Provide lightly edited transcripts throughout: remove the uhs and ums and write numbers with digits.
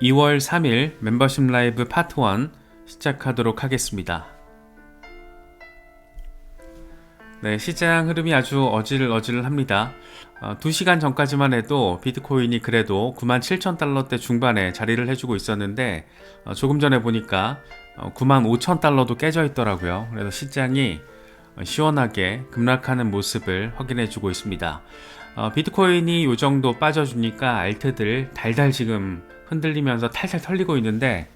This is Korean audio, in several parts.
2월 3일 멤버십 라이브 파트 1 시작하도록 하겠습니다. 네, 시장 흐름이 아주 어질어질합니다. 2시간 전까지만 해도 비트코인이 그래도 97,000달러대 중반에 자리를 해주고 있었는데 조금 전에 보니까 95,000달러도 깨져 있더라고요. 그래서 시장이 시원하게 급락하는 모습을 확인해주고 있습니다. 비트코인이 이 정도 빠져주니까 알트들 달달 지금 흔들리면서 탈탈 털리고 있는데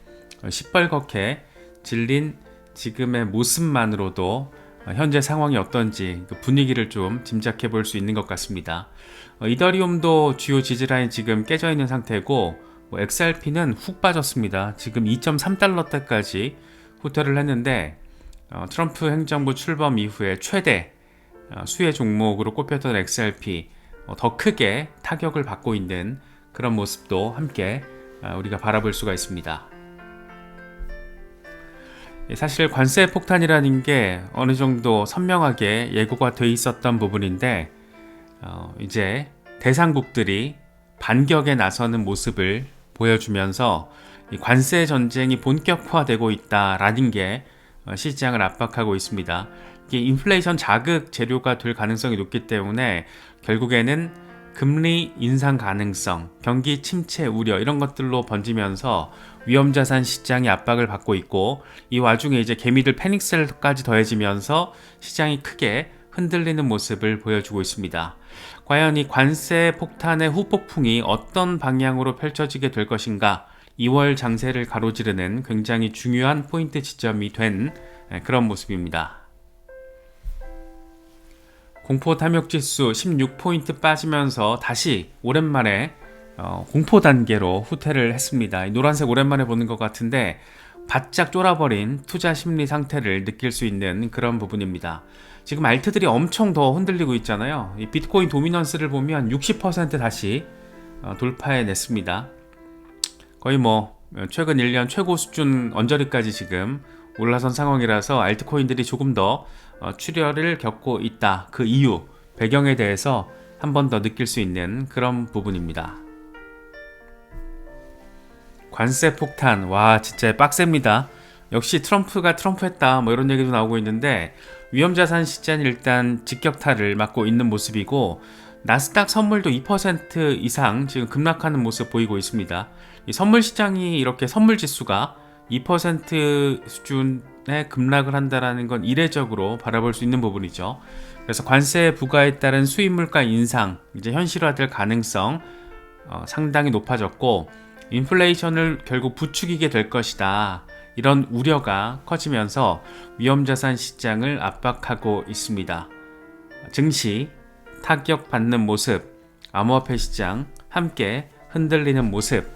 시뻘겋게 질린 지금의 모습만으로도 현재 상황이 어떤지 그 분위기를 좀 짐작해 볼 수 있는 것 같습니다. 이더리움도 주요 지지라인 지금 깨져 있는 상태고 XRP는 훅 빠졌습니다. 지금 2.3달러대까지 후퇴를 했는데 트럼프 행정부 출범 이후에 최대 수혜 종목으로 꼽혔던 XRP 더 크게 타격을 받고 있는 그런 모습도 함께 우리가 바라볼 수가 있습니다. 사실 관세 폭탄이라는 게 어느 정도 선명하게 예고가 돼 있었던 부분인데 이제 대상국들이 반격에 나서는 모습을 보여주면서 이 관세 전쟁이 본격화되고 있다라는 게 시장을 압박하고 있습니다. 이게 인플레이션 자극 재료가 될 가능성이 높기 때문에 결국에는 금리 인상 가능성, 경기 침체 우려 이런 것들로 번지면서 위험자산 시장이 압박을 받고 있고 이 와중에 이제 개미들 패닉셀까지 더해지면서 시장이 크게 흔들리는 모습을 보여주고 있습니다. 과연 이 관세 폭탄의 후폭풍이 어떤 방향으로 펼쳐지게 될 것인가 2월 장세를 가로지르는 굉장히 중요한 포인트 지점이 된 그런 모습입니다. 공포 탐욕지수 16포인트 빠지면서 다시 오랜만에 공포 단계로 후퇴를 했습니다. 노란색 오랜만에 보는 것 같은데 바짝 쫄아버린 투자 심리 상태를 느낄 수 있는 그런 부분입니다. 지금 알트들이 엄청 더 흔들리고 있잖아요. 이 비트코인 도미넌스를 보면 60% 다시 돌파해냈습니다. 거의 최근 1년 최고 수준 언저리까지 지금 올라선 상황이라서 알트코인들이 조금 더 출혈을 겪고 있다. 그 이유, 배경에 대해서 한 번 더 느낄 수 있는 그런 부분입니다. 관세 폭탄, 와 진짜 빡셉니다. 역시 트럼프가 트럼프했다 이런 얘기도 나오고 있는데 위험자산 시장이 일단 직격탄을 맞고 있는 모습이고 나스닥 선물도 2% 이상 지금 급락하는 모습 보이고 있습니다. 이 선물 시장이 이렇게 선물 지수가 2% 수준의 급락을 한다는 건 이례적으로 바라볼 수 있는 부분이죠. 그래서 관세 부과에 따른 수입 물가 인상 이제 현실화될 가능성 상당히 높아졌고 인플레이션을 결국 부추기게 될 것이다. 이런 우려가 커지면서 위험자산 시장을 압박하고 있습니다. 증시 타격받는 모습, 암호화폐 시장 함께 흔들리는 모습,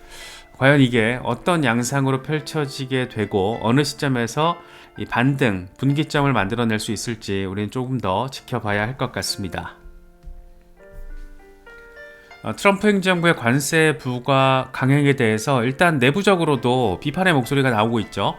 과연 이게 어떤 양상으로 펼쳐지게 되고 어느 시점에서 이 반등, 분기점을 만들어낼 수 있을지 우리는 조금 더 지켜봐야 할 것 같습니다. 트럼프 행정부의 관세 부과 강행에 대해서 일단 내부적으로도 비판의 목소리가 나오고 있죠.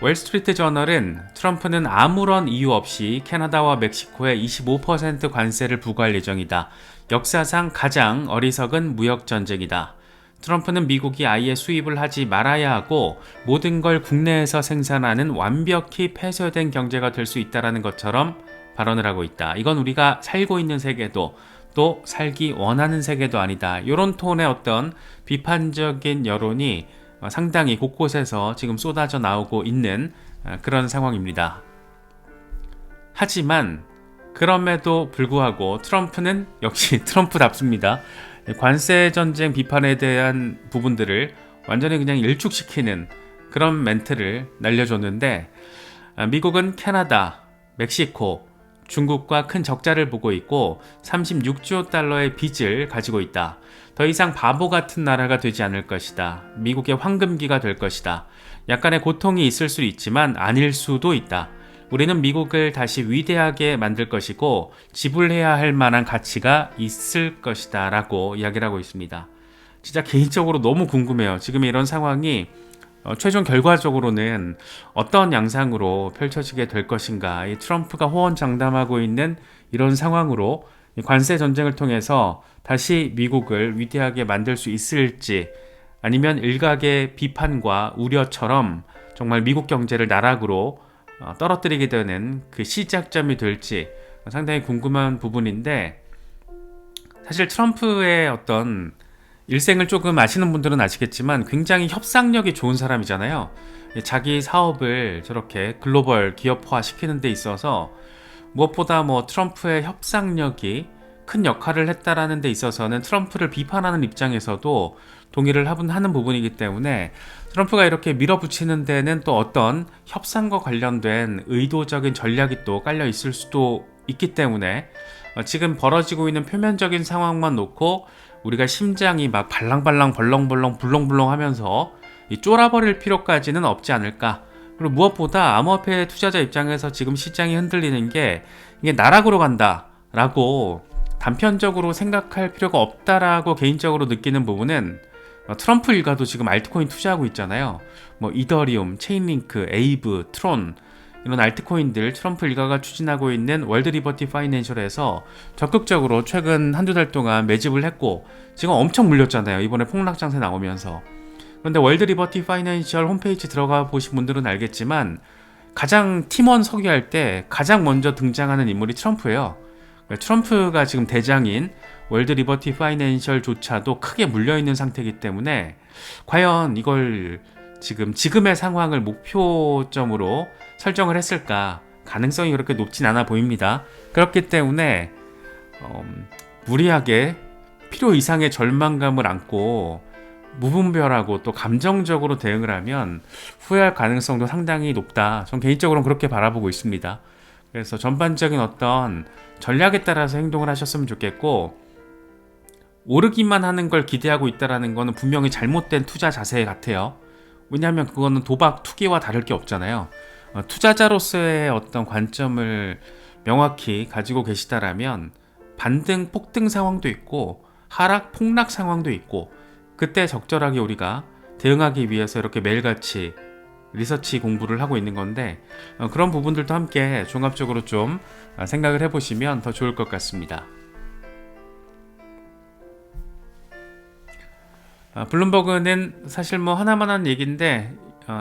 월스트리트 저널은 트럼프는 아무런 이유 없이 캐나다와 멕시코에 25% 관세를 부과할 예정이다. 역사상 가장 어리석은 무역 전쟁이다. 트럼프는 미국이 아예 수입을 하지 말아야 하고 모든 걸 국내에서 생산하는 완벽히 폐쇄된 경제가 될 수 있다는 것처럼 발언을 하고 있다. 이건 우리가 살고 있는 세계도 또 살기 원하는 세계도 아니다. 이런 톤의 어떤 비판적인 여론이 상당히 곳곳에서 지금 쏟아져 나오고 있는 그런 상황입니다. 하지만 그럼에도 불구하고 트럼프는 역시 트럼프답습니다. 관세 전쟁 비판에 대한 부분들을 완전히 그냥 일축시키는 그런 멘트를 날려줬는데 미국은 캐나다, 멕시코, 중국과 큰 적자를 보고 있고 36조 달러의 빚을 가지고 있다. 더 이상 바보 같은 나라가 되지 않을 것이다. 미국의 황금기가 될 것이다. 약간의 고통이 있을 수 있지만 아닐 수도 있다. 우리는 미국을 다시 위대하게 만들 것이고 지불해야 할 만한 가치가 있을 것이다 라고 이야기를 하고 있습니다. 진짜 개인적으로 너무 궁금해요. 지금 이런 상황이 최종 결과적으로는 어떤 양상으로 펼쳐지게 될 것인가. 이 트럼프가 호언장담하고 있는 이런 상황으로 관세 전쟁을 통해서 다시 미국을 위대하게 만들 수 있을지 아니면 일각의 비판과 우려처럼 정말 미국 경제를 나락으로 떨어뜨리게 되는 그 시작점이 될지 상당히 궁금한 부분인데, 사실 트럼프의 어떤 일생을 조금 아시는 분들은 아시겠지만 굉장히 협상력이 좋은 사람이잖아요. 자기 사업을 저렇게 글로벌 기업화 시키는 데 있어서 무엇보다 트럼프의 협상력이 큰 역할을 했다라는 데 있어서는 트럼프를 비판하는 입장에서도 동의를 하는 부분이기 때문에, 트럼프가 이렇게 밀어붙이는 데는 또 어떤 협상과 관련된 의도적인 전략이 또 깔려 있을 수도 있기 때문에, 지금 벌어지고 있는 표면적인 상황만 놓고 우리가 심장이 막 발랑발랑 벌렁벌렁 불렁불렁 하면서 쫄아버릴 필요까지는 없지 않을까. 그리고 무엇보다 암호화폐 투자자 입장에서 지금 시장이 흔들리는 게 이게 나락으로 간다 라고 단편적으로 생각할 필요가 없다라고 개인적으로 느끼는 부분은, 트럼프 일가도 지금 알트코인 투자하고 있잖아요. 이더리움, 체인링크, 에이브, 트론, 이런 알트코인들 트럼프 일가가 추진하고 있는 월드 리버티 파이낸셜에서 적극적으로 최근 한두 달 동안 매집을 했고, 지금 엄청 물렸잖아요, 이번에 폭락장세 나오면서. 그런데 월드 리버티 파이낸셜 홈페이지 들어가 보신 분들은 알겠지만, 가장 팀원 서기할 때 가장 먼저 등장하는 인물이 트럼프예요. 트럼프가 지금 대장인 월드 리버티 파이낸셜조차도 크게 물려있는 상태이기 때문에, 과연 이걸 지금의 상황을 목표점으로 설정을 했을까, 가능성이 그렇게 높진 않아 보입니다. 그렇기 때문에 무리하게 필요 이상의 절망감을 안고 무분별하고 또 감정적으로 대응을 하면 후회할 가능성도 상당히 높다. 전 개인적으로는 그렇게 바라보고 있습니다. 그래서 전반적인 어떤 전략에 따라서 행동을 하셨으면 좋겠고, 오르기만 하는 걸 기대하고 있다는 것은 분명히 잘못된 투자 자세 같아요. 왜냐하면 그거는 도박, 투기와 다를 게 없잖아요. 투자자로서의 어떤 관점을 명확히 가지고 계시다라면 반등, 폭등 상황도 있고 하락, 폭락 상황도 있고, 그때 적절하게 우리가 대응하기 위해서 이렇게 매일같이 리서치 공부를 하고 있는 건데, 그런 부분들도 함께 종합적으로 좀 생각을 해보시면 더 좋을 것 같습니다. 블룸버그는 사실 하나만 한 얘기인데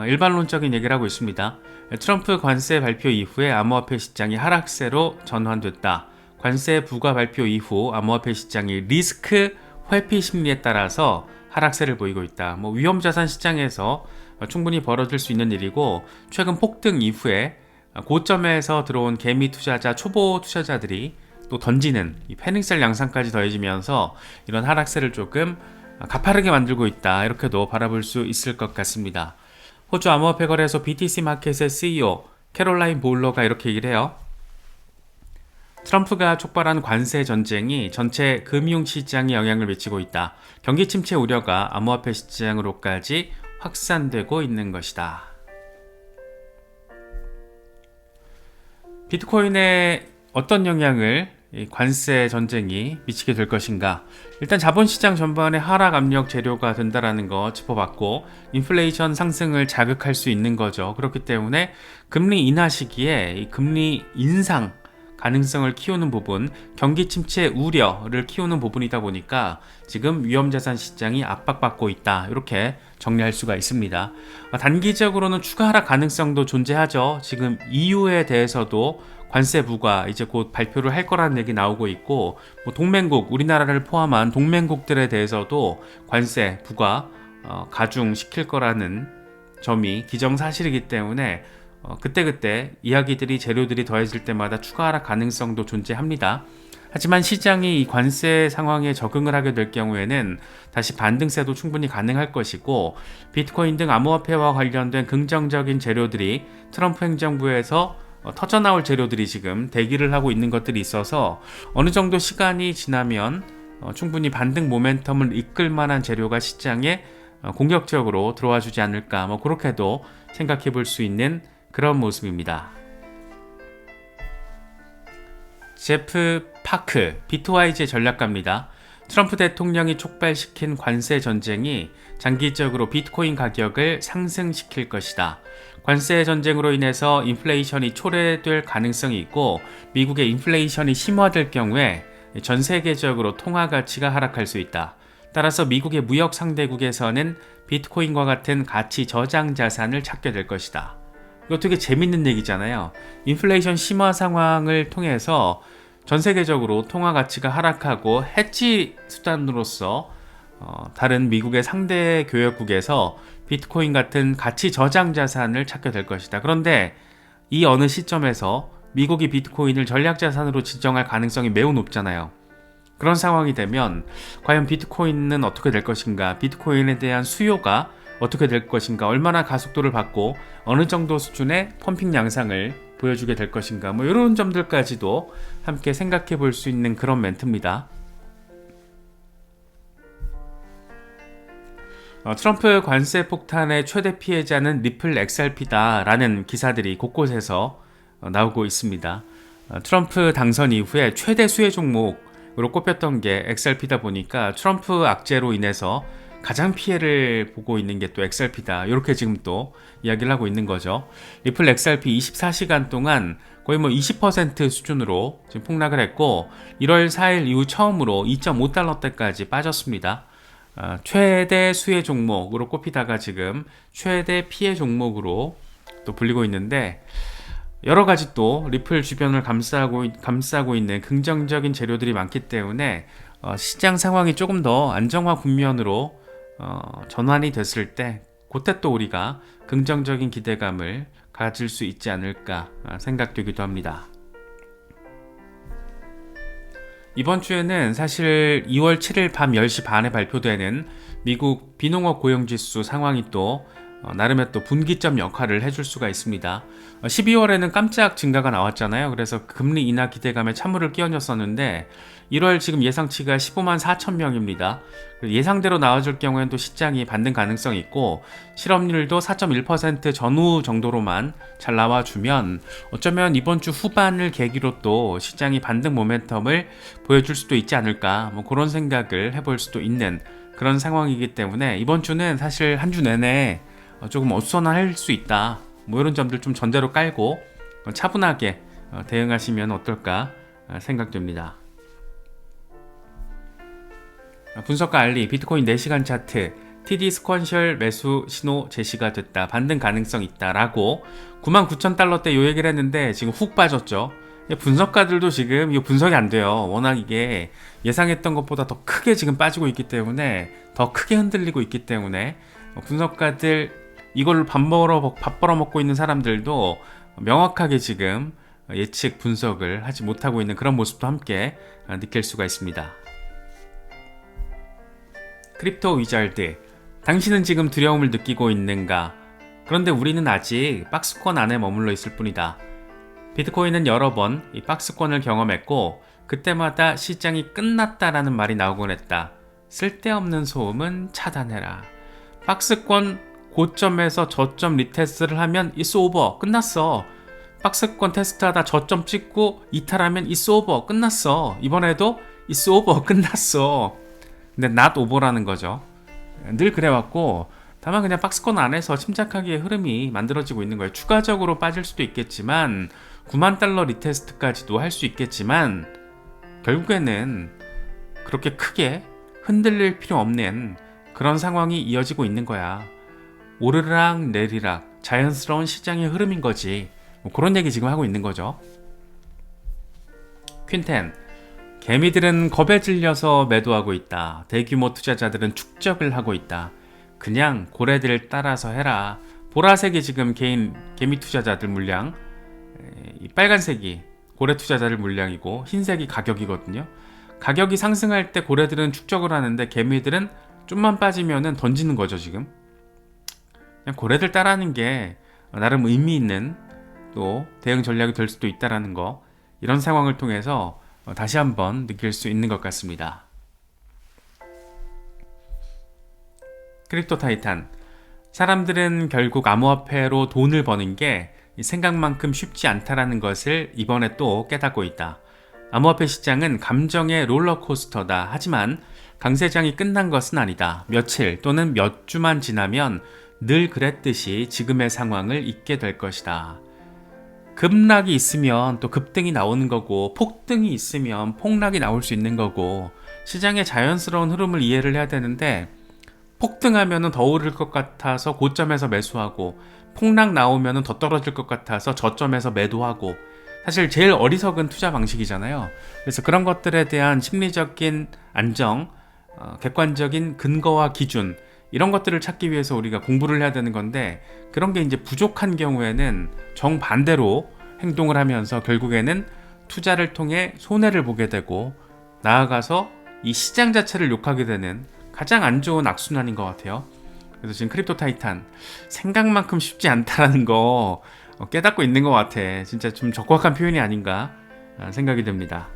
일반론적인 얘기를 하고 있습니다. 트럼프 관세 발표 이후에 암호화폐 시장이 하락세로 전환됐다. 관세 부과 발표 이후 암호화폐 시장이 리스크 회피 심리에 따라서 하락세를 보이고 있다. 위험자산 시장에서 충분히 벌어질 수 있는 일이고, 최근 폭등 이후에 고점에서 들어온 개미 투자자, 초보 투자자들이 또 던지는 이 패닉셀 양상까지 더해지면서 이런 하락세를 조금 가파르게 만들고 있다, 이렇게도 바라볼 수 있을 것 같습니다. 호주 암호화폐 거래소 BTC 마켓의 CEO 캐롤라인 보울러가 이렇게 얘기를 해요. 트럼프가 촉발한 관세 전쟁이 전체 금융시장에 영향을 미치고 있다. 경기 침체 우려가 암호화폐 시장으로까지 확산되고 있는 것이다. 비트코인에 어떤 영향을 이 관세 전쟁이 미치게 될 것인가. 일단 자본시장 전반에 하락 압력 재료가 된다라는 거 짚어봤고, 인플레이션 상승을 자극할 수 있는 거죠. 그렇기 때문에 금리 인하 시기에 이 금리 인상 가능성을 키우는 부분, 경기 침체 우려를 키우는 부분이다 보니까 지금 위험자산 시장이 압박받고 있다, 이렇게 정리할 수가 있습니다. 단기적으로는 추가 하락 가능성도 존재하죠. 지금 EU에 대해서도 관세 부과 이제 곧 발표를 할 거라는 얘기 나오고 있고, 동맹국, 우리나라를 포함한 동맹국들에 대해서도 관세 부과 가중시킬 거라는 점이 기정사실이기 때문에 그때그때 이야기들이, 재료들이 더해질 때마다 추가 하락 가능성도 존재합니다. 하지만 시장이 이 관세 상황에 적응을 하게 될 경우에는 다시 반등세도 충분히 가능할 것이고, 비트코인 등 암호화폐와 관련된 긍정적인 재료들이 트럼프 행정부에서 터져나올 재료들이 지금 대기를 하고 있는 것들이 있어서 어느 정도 시간이 지나면 충분히 반등 모멘텀을 이끌 만한 재료가 시장에 공격적으로 들어와 주지 않을까, 그렇게도 생각해 볼 수 있는 그런 모습입니다. 제프 파크, 비트와이즈의 전략가입니다. 트럼프 대통령이 촉발시킨 관세 전쟁이 장기적으로 비트코인 가격을 상승시킬 것이다. 관세 전쟁으로 인해서 인플레이션이 초래될 가능성이 있고, 미국의 인플레이션이 심화될 경우에 전 세계적으로 통화 가치가 하락할 수 있다. 따라서 미국의 무역 상대국에서는 비트코인과 같은 가치 저장 자산을 찾게 될 것이다. 이거 되게 재밌는 얘기잖아요. 인플레이션 심화 상황을 통해서 전 세계적으로 통화 가치가 하락하고 해지 수단으로서 다른 미국의 상대 교역국에서 비트코인 같은 가치 저장 자산을 찾게 될 것이다. 그런데 이 어느 시점에서 미국이 비트코인을 전략 자산으로 지정할 가능성이 매우 높잖아요. 그런 상황이 되면 과연 비트코인은 어떻게 될 것인가, 비트코인에 대한 수요가 어떻게 될 것인가, 얼마나 가속도를 받고 어느 정도 수준의 펌핑 양상을 보여주게 될 것인가, 뭐 이런 점들까지도 함께 생각해 볼 수 있는 그런 멘트입니다. 트럼프 관세 폭탄의 최대 피해자는 리플 XRP다 라는 기사들이 곳곳에서 나오고 있습니다. 트럼프 당선 이후에 최대 수혜 종목으로 꼽혔던 게 XRP다 보니까 트럼프 악재로 인해서 가장 피해를 보고 있는 게 또 XRP다, 이렇게 지금 또 이야기를 하고 있는 거죠. 리플 XRP 24시간 동안 거의 뭐 20% 수준으로 지금 폭락을 했고 1월 4일 이후 처음으로 2.5달러대까지 빠졌습니다. 최대 수혜 종목으로 꼽히다가 지금 최대 피해 종목으로 또 불리고 있는데, 여러 가지 또 리플 주변을 감싸고 있는 긍정적인 재료들이 많기 때문에 시장 상황이 조금 더 안정화 국면으로 전환이 됐을 때 그때 또 우리가 긍정적인 기대감을 가질 수 있지 않을까 생각되기도 합니다. 이번 주에는 사실 2월 7일 밤 10시 반에 발표되는 미국 비농업 고용지수 상황이 또 나름의 또 분기점 역할을 해줄 수가 있습니다. 12월에는 깜짝 증가가 나왔잖아요. 그래서 금리 인하 기대감에 찬물을 끼얹었었는데 1월 지금 예상치가 15만 4천 명입니다. 예상대로 나와줄 경우에는 또 시장이 반등 가능성이 있고 실업률도 4.1% 전후 정도로만 잘 나와주면 어쩌면 이번 주 후반을 계기로 또 시장이 반등 모멘텀을 보여줄 수도 있지 않을까, 뭐 그런 생각을 해볼 수도 있는 그런 상황이기 때문에 이번 주는 사실 한 주 내내 조금 어수선할 수 있다, 뭐 이런 점들 좀 전제로 깔고 차분하게 대응하시면 어떨까 생각됩니다. 분석가 알리, 비트코인 4시간 차트, TD 스퀀셜 매수 신호 제시가 됐다, 반등 가능성 있다 라고 99,000달러대 요 얘기를 했는데 지금 훅 빠졌죠. 분석가들도 지금 이거 분석이 안 돼요. 워낙 이게 예상했던 것보다 더 크게 지금 빠지고 있기 때문에, 더 크게 흔들리고 있기 때문에 분석가들 이걸 밥 벌어먹고 있는 사람들도 명확하게 지금 예측 분석을 하지 못하고 있는 그런 모습도 함께 느낄 수가 있습니다. 크립토 위잘드, 당신은 지금 두려움을 느끼고 있는가? 그런데 우리는 아직 박스권 안에 머물러 있을 뿐이다. 비트코인은 여러 번 이 박스권을 경험했고 그때마다 시장이 끝났다라는 말이 나오곤 했다. 쓸데없는 소음은 차단해라. 박스권 고점에서 저점 리테스트를 하면 it's over, 끝났어. 박스권 테스트하다 저점 찍고 이탈하면 it's over, 끝났어. 이번에도 it's over, 끝났어. 근데 not over라는 거죠. 늘 그래왔고 다만 그냥 박스권 안에서 침착하게 흐름이 만들어지고 있는 거예요. 추가적으로 빠질 수도 있겠지만 9만 달러 리테스트까지도 할 수 있겠지만 결국에는 그렇게 크게 흔들릴 필요 없는 그런 상황이 이어지고 있는 거야. 오르락 내리락 자연스러운 시장의 흐름인 거지. 뭐 그런 얘기 지금 하고 있는 거죠. 퀸텐, 개미들은 겁에 질려서 매도하고 있다. 대규모 투자자들은 축적을 하고 있다. 그냥 고래들 따라서 해라. 보라색이 지금 개미 투자자들 물량, 이 빨간색이 고래 투자자들 물량이고 흰색이 가격이거든요. 가격이 상승할 때 고래들은 축적을 하는데 개미들은 좀만 빠지면은 던지는 거죠. 지금 그냥 고래들 따라하는 게 나름 의미 있는 또 대응 전략이 될 수도 있다라는 거, 이런 상황을 통해서 다시 한번 느낄 수 있는 것 같습니다. 크립토 타이탄, 사람들은 결국 암호화폐로 돈을 버는 게 생각만큼 쉽지 않다라는 것을 이번에 또 깨닫고 있다. 암호화폐 시장은 감정의 롤러코스터다. 하지만 강세장이 끝난 것은 아니다. 며칠 또는 몇 주만 지나면 늘 그랬듯이 지금의 상황을 잊게 될 것이다. 급락이 있으면 또 급등이 나오는 거고, 폭등이 있으면 폭락이 나올 수 있는 거고, 시장의 자연스러운 흐름을 이해를 해야 되는데, 폭등하면은 더 오를 것 같아서 고점에서 매수하고, 폭락 나오면은 더 떨어질 것 같아서 저점에서 매도하고, 사실 제일 어리석은 투자 방식이잖아요. 그래서 그런 것들에 대한 심리적인 안정, 객관적인 근거와 기준, 이런 것들을 찾기 위해서 우리가 공부를 해야 되는 건데, 그런 게 이제 부족한 경우에는 정반대로 행동을 하면서 결국에는 투자를 통해 손해를 보게 되고, 나아가서 이 시장 자체를 욕하게 되는 가장 안 좋은 악순환인 것 같아요. 그래서 지금 크립토 타이탄 생각만큼 쉽지 않다라는 거 깨닫고 있는 것 같아. 진짜 좀 적확한 표현이 아닌가 생각이 듭니다.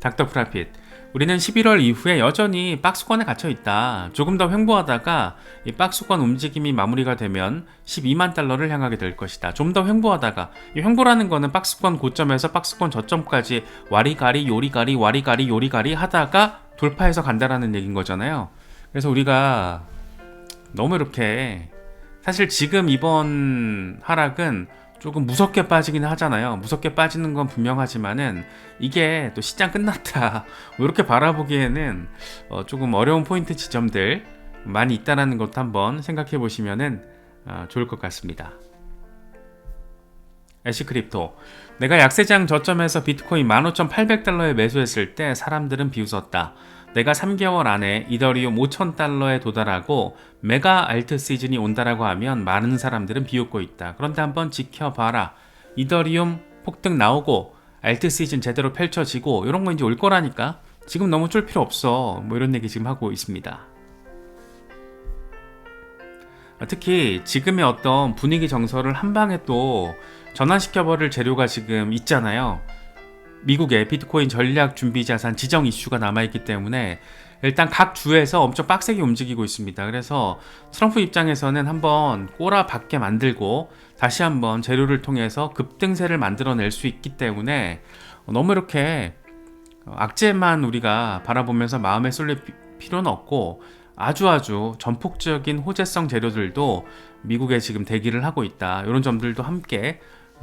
닥터 프라핏, 우리는 11월 이후에 여전히 박스권에 갇혀 있다. 조금 더 횡보하다가 이 박스권 움직임이 마무리가 되면 12만 달러를 향하게 될 것이다. 좀 더 횡보하다가, 이 횡보라는 거는 박스권 고점에서 박스권 저점까지 와리가리 요리가리 와리가리 요리가리 하다가 돌파해서 간다라는 얘기인 거잖아요. 그래서 우리가 너무 이렇게, 사실 지금 이번 하락은 조금 무섭게 빠지긴 하잖아요. 무섭게 빠지는 건 분명하지만은 이게 또 시장 끝났다 이렇게 바라보기에는 조금 어려운 포인트 지점들 많이 있다는 것도 한번 생각해 보시면은 좋을 것 같습니다. 애쉬크립토, 내가 약세장 저점에서 비트코인 15,800달러에 매수했을 때 사람들은 비웃었다. 내가 3개월 안에 이더리움 5,000달러에 도달하고 메가 알트 시즌이 온다라고 하면 많은 사람들은 비웃고 있다. 그런데 한번 지켜봐라. 이더리움 폭등 나오고 알트 시즌 제대로 펼쳐지고 이런 거 이제 올 거라니까. 지금 너무 쫄 필요 없어. 뭐 이런 얘기 지금 하고 있습니다. 특히 지금의 어떤 분위기 정서를 한 방에 또 전환시켜버릴 재료가 지금 있잖아요. 미국의 비트코인 전략 준비 자산 지정 이슈가 남아있기 때문에 일단 각 주에서 엄청 빡세게 움직이고 있습니다. 그래서 트럼프 입장에서는 한번 꼬라박게 만들고 다시 한번 재료를 통해서 급등세를 만들어낼 수 있기 때문에 너무 이렇게 악재만 우리가 바라보면서 마음에 쏠릴 필요는 없고, 아주 전폭적인 호재성 재료들도 미국에 지금 대기를 하고 있다. 이런 점들도 함께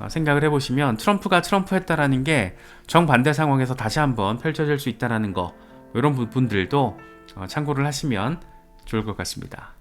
생각을 해보시면 트럼프가 트럼프했다라는 게 정반대 상황에서 다시 한번 펼쳐질 수 있다는 거, 이런 부분들도 참고를 하시면 좋을 것 같습니다.